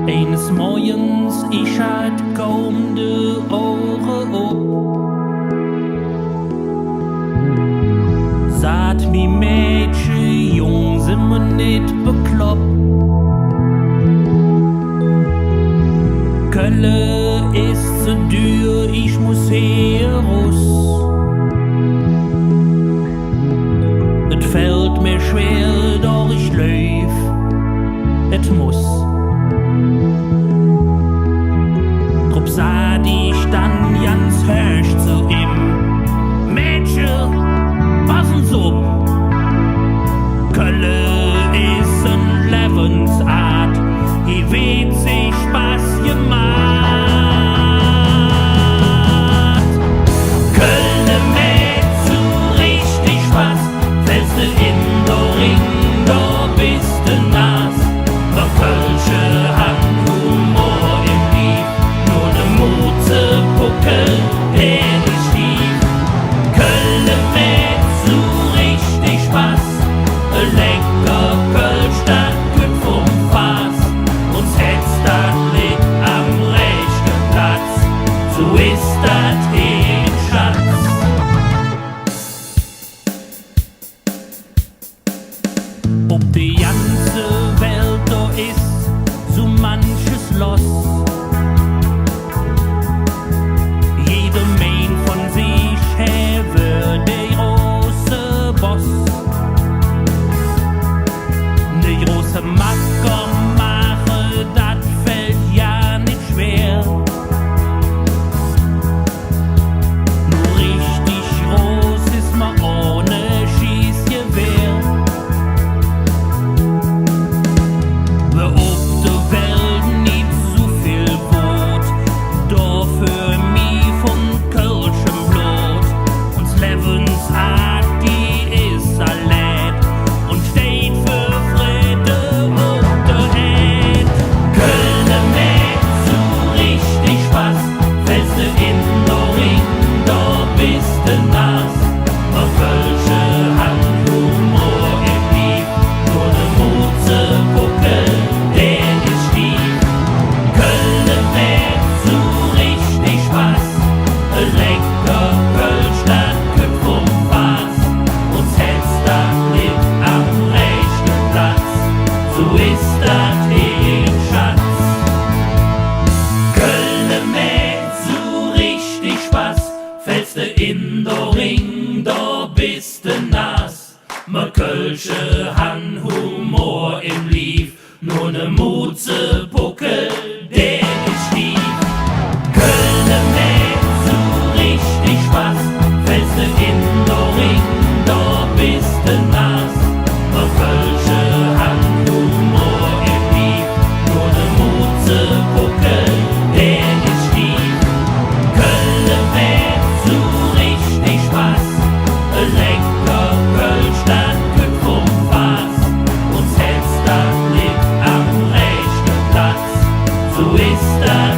Eines Morgens, ich had kaum de Augen op. Sagt mi Mädchen, Jung, sind wir nicht bekloppt. Kölle ist zu dür, ich muss hier raus. Et fällt mir schwer, doch ich läuf, et muss. Druck sah ich dann ganz höch zu ihm. Mädchen, passen's up. Kölle ist ein Lebensart, hier wird sich Spaß gemacht. Kölle mäht so richtig Spaß, fällst du in der Ring, da bist du nass. Doch Kölsche hat Humor im Lied, nur ne Mutze-Puckel, der ist tief. Kölle mäht so richtig Spaß, lecker Kölsch, das gut vom Fass. Uns hätt's das Lied am rechten Platz, so ist das ein Schatz. Ob die ganze Welt da ist, so manches los. Jeder meint von sich, er wär der große Boss. Der große Macker mache, das fällt ja nicht schwer. Nur richtig groß ist man ohne Schießgewehr. Wer auf der Welt nicht so viel Wut, dafür mich von Kölschem Blut. Uns Lebensart, die ist allein und steht für Friede auf der Erd. Köln mäht so richtig Spaß, fällst du in der Ring, da bist du nass. Doch Kölsche hat Humor im Lied, nur ne Mutze-Puckel, der ist tief. Köln mäht so richtig Spaß, lecker Kölsch, das gut vom Fass. Uns hätt's das Lied am rechten Platz, so ist das ein Schatz. Köln mäht so richtig Spaß, fällst du in der Ring, da bist du nass. Ma Kölsche han Humor im Lied, nur ne Mutze-Puckel, der ist tief. Köln mäht so richtig Spaß, fällst du in der Ring, da bist du nass. Ma Kölsche han Humor im Lied, nur ne Mutze-Puckel, der ist tief. Köln mäht so richtig Spaß, lecker Kölsch, das gut vom Fass. Uns hätt's das Lied am rechten Platz, so ist das